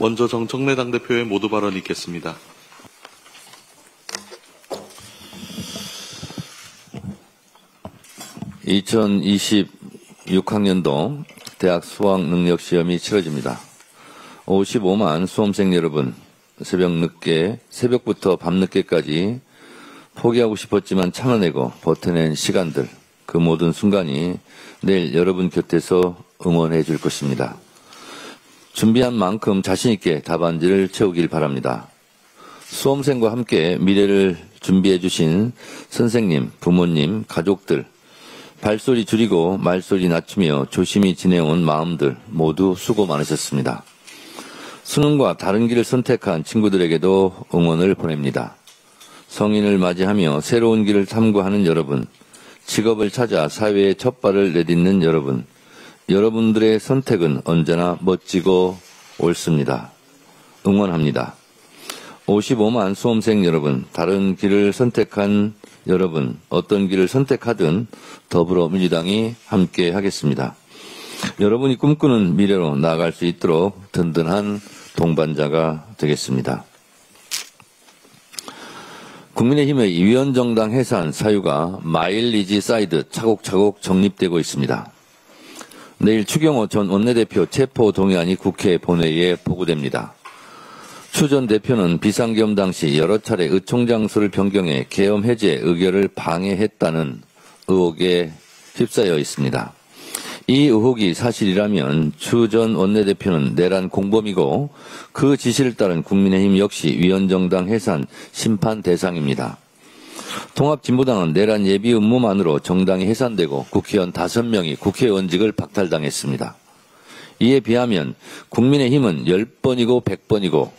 먼저 정청래 당대표의 모두 발언이 있겠습니다. (2026학년도) 대학 수학능력시험이 치러집니다. 55만 수험생 여러분, 새벽부터 밤늦게까지 포기하고 싶었지만 참아내고 버텨낸 시간들, 그 모든 순간이 내일 여러분 곁에서 응원해 줄 것입니다. 준비한 만큼 자신있게 답안지를 채우길 바랍니다. 수험생과 함께 미래를 준비해 주신 선생님, 부모님, 가족들, 발소리 줄이고 말소리 낮추며 조심히 지내온 마음들 모두 수고 많으셨습니다. 수능과 다른 길을 선택한 친구들에게도 응원을 보냅니다. 성인을 맞이하며 새로운 길을 탐구하는 여러분, 직업을 찾아 사회에 첫 발을 내딛는 여러분, 여러분들의 선택은 언제나 멋지고 옳습니다. 응원합니다. 55만 수험생 여러분, 다른 길을 선택한 여러분, 어떤 길을 선택하든 더불어민주당이 함께 하겠습니다. 여러분이 꿈꾸는 미래로 나아갈 수 있도록 든든한 동반자가 되겠습니다. 국민의힘의 위원정당 해산 사유가 마일리지 쌓이듯 차곡차곡 정립되고 있습니다. 내일 추경호 전 원내대표 체포 동의안이 국회 본회의에 보고됩니다. 추 전 대표는 비상계엄 당시 여러 차례 의총장소를 변경해 계엄 해제 의결을 방해했다는 의혹에 휩싸여 있습니다. 이 의혹이 사실이라면 추 전 원내대표는 내란 공범이고 그 지시를 따른 국민의힘 역시 위원정당 해산 심판 대상입니다. 통합진보당은 내란 예비 음모만으로 정당이 해산되고 국회의원 5명이 국회의원직을 박탈당했습니다. 이에 비하면 국민의힘은 10번이고 100번이고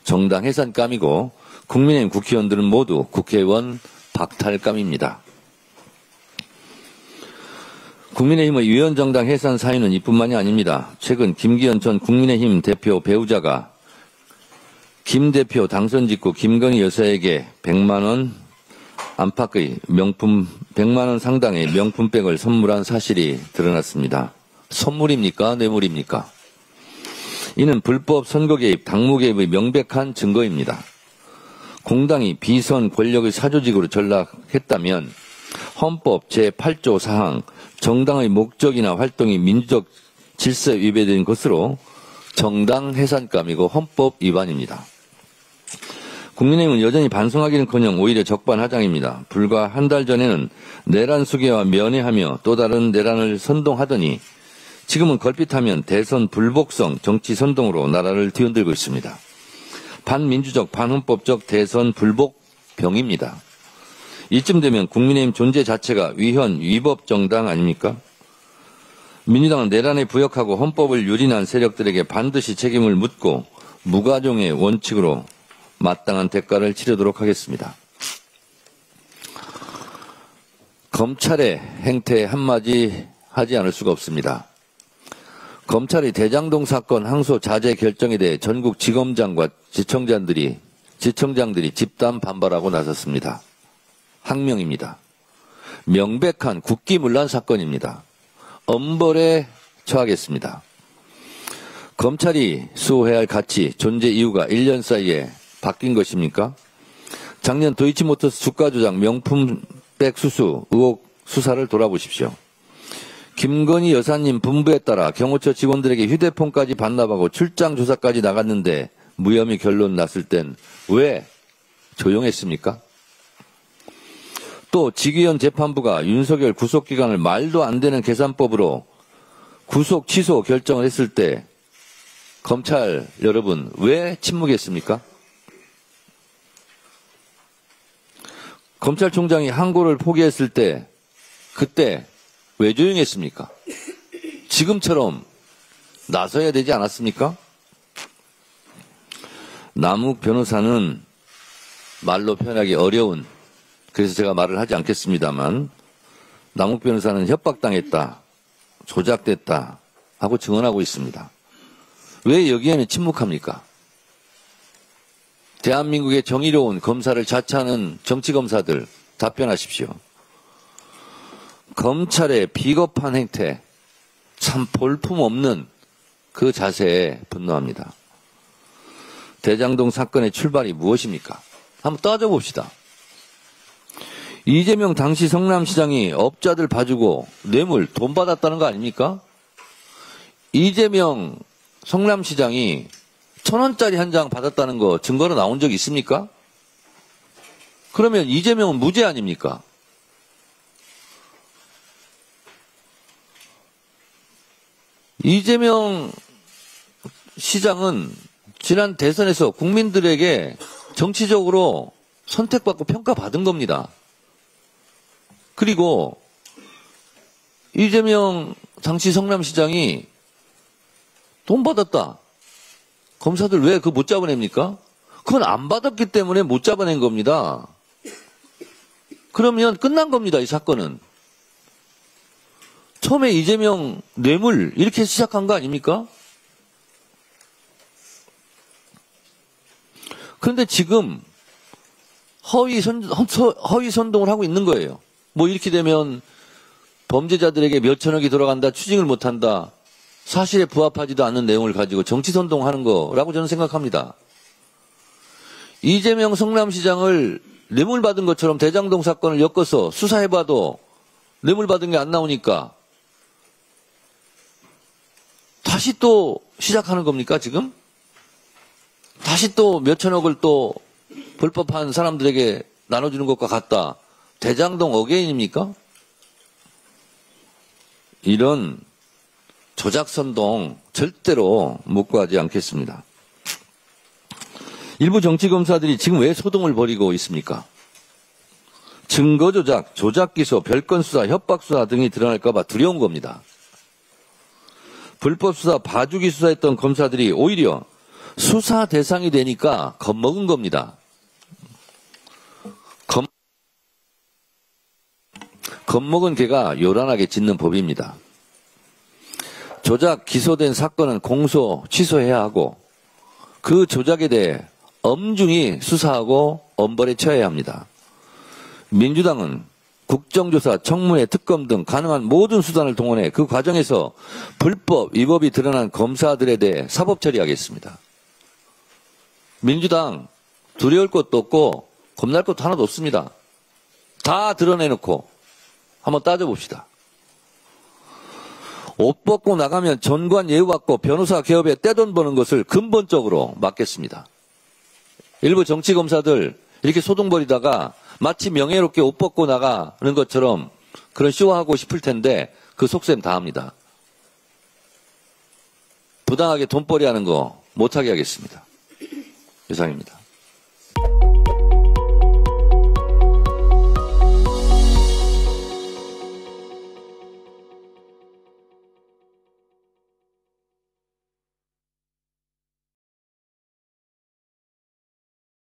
정당 해산감이고 국민의힘 국회의원들은 모두 국회의원 박탈감입니다. 국민의힘의 위원정당 해산 사유는 이뿐만이 아닙니다. 최근 김기현 전 국민의힘 대표 배우자가 김 대표 당선 직후 김건희 여사에게 100만원 안팎의 100만원 상당의 명품백을 선물한 사실이 드러났습니다. 선물입니까? 뇌물입니까? 이는 불법 선거 개입, 당무 개입의 명백한 증거입니다. 공당이 비선 권력의 사조직으로 전락했다면 헌법 제8조 사항 정당의 목적이나 활동이 민주적 질서에 위배된 것으로 정당 해산감이고 헌법 위반입니다. 국민의힘은 여전히 반성하기는커녕 오히려 적반하장입니다. 불과 한 달 전에는 내란 수계와 면회하며 또 다른 내란을 선동하더니 지금은 걸핏하면 대선 불복성 정치 선동으로 나라를 뒤흔들고 있습니다. 반민주적, 반헌법적 대선 불복병입니다. 이쯤 되면 국민의힘 존재 자체가 위헌, 위법 정당 아닙니까? 민주당은 내란에 부역하고 헌법을 유린한 세력들에게 반드시 책임을 묻고 무가종의 원칙으로 마땅한 대가를 치르도록 하겠습니다. 검찰의 행태에 한마디 하지 않을 수가 없습니다. 검찰이 대장동 사건 항소 자제 결정에 대해 전국 지검장과 지청장들이 집단 반발하고 나섰습니다. 항명입니다. 명백한 국기문란 사건입니다. 엄벌에 처하겠습니다. 검찰이 수호해야 할 가치, 존재 이유가 1년 사이에 바뀐 것입니까? 작년 도이치모터스 주가 조작 명품백 수수 의혹 수사를 돌아보십시오. 김건희 여사님 분부에 따라 경호처 직원들에게 휴대폰까지 반납하고 출장 조사까지 나갔는데 무혐의 결론 났을 땐 왜 조용했습니까? 또 직위원 재판부가 윤석열 구속기간을 말도 안 되는 계산법으로 구속 취소 결정을 했을 때 검찰 여러분 왜 침묵했습니까? 검찰총장이 항고를 포기했을 때 그때 왜 조용했습니까? 지금처럼 나서야 되지 않았습니까? 남욱 변호사는 말로 표현하기 어려운, 그래서 제가 말을 하지 않겠습니다만 남욱 변호사는 협박당했다, 조작됐다 하고 증언하고 있습니다. 왜 여기에는 침묵합니까? 대한민국의 정의로운 검사를 자처하는 정치검사들 답변하십시오. 검찰의 비겁한 행태, 참 볼품없는 그 자세에 분노합니다. 대장동 사건의 출발이 무엇입니까? 한번 따져봅시다. 이재명 당시 성남시장이 업자들 봐주고 뇌물 돈 받았다는 거 아닙니까? 이재명 성남시장이 1,000원짜리 한 장 받았다는 거 증거로 나온 적 있습니까? 그러면 이재명은 무죄 아닙니까? 이재명 시장은 지난 대선에서 국민들에게 정치적으로 선택받고 평가받은 겁니다. 그리고 이재명 당시 성남시장이 돈 받았다. 검사들 왜 그거 못 잡아냅니까? 그건 안 받았기 때문에 못 잡아낸 겁니다. 그러면 끝난 겁니다, 이 사건은. 처음에 이재명 뇌물 이렇게 시작한 거 아닙니까? 그런데 지금 허위 선동을 하고 있는 거예요. 뭐 이렇게 되면 범죄자들에게 몇천억이 돌아간다, 추징을 못한다, 사실에 부합하지도 않는 내용을 가지고 정치 선동하는 거라고 저는 생각합니다. 이재명 성남시장을 뇌물 받은 것처럼 대장동 사건을 엮어서 수사해봐도 뇌물 받은 게 안 나오니까 다시 또 시작하는 겁니까, 지금? 다시 또 몇천억을 또 불법한 사람들에게 나눠주는 것과 같다. 대장동 어게인입니까? 이런 조작선동 절대로 묵과하지 않겠습니다. 일부 정치검사들이 지금 왜 소동을 벌이고 있습니까? 증거조작, 조작기소, 별건수사, 협박수사 등이 드러날까봐 두려운 겁니다. 불법수사, 봐주기 수사했던 검사들이 오히려 수사 대상이 되니까 겁먹은 겁니다. 겁먹은 개가 요란하게 짖는 법입니다. 조작 기소된 사건은 공소 취소해야 하고 그 조작에 대해 엄중히 수사하고 엄벌에 처해야 합니다. 민주당은 국정조사, 청문회, 특검 등 가능한 모든 수단을 동원해 그 과정에서 불법, 위법이 드러난 검사들에 대해 사법 처리하겠습니다. 민주당 두려울 것도 없고 겁날 것도 하나도 없습니다. 다 드러내놓고 한번 따져봅시다. 옷 벗고 나가면 전관 예우받고 변호사 개업에 떼돈 버는 것을 근본적으로 막겠습니다. 일부 정치검사들 이렇게 소동 벌이다가 마치 명예롭게 옷 벗고 나가는 것처럼 그런 쇼하고 싶을 텐데 그 속셈 다 합니다. 부당하게 돈벌이 하는 거 못하게 하겠습니다. 이상입니다.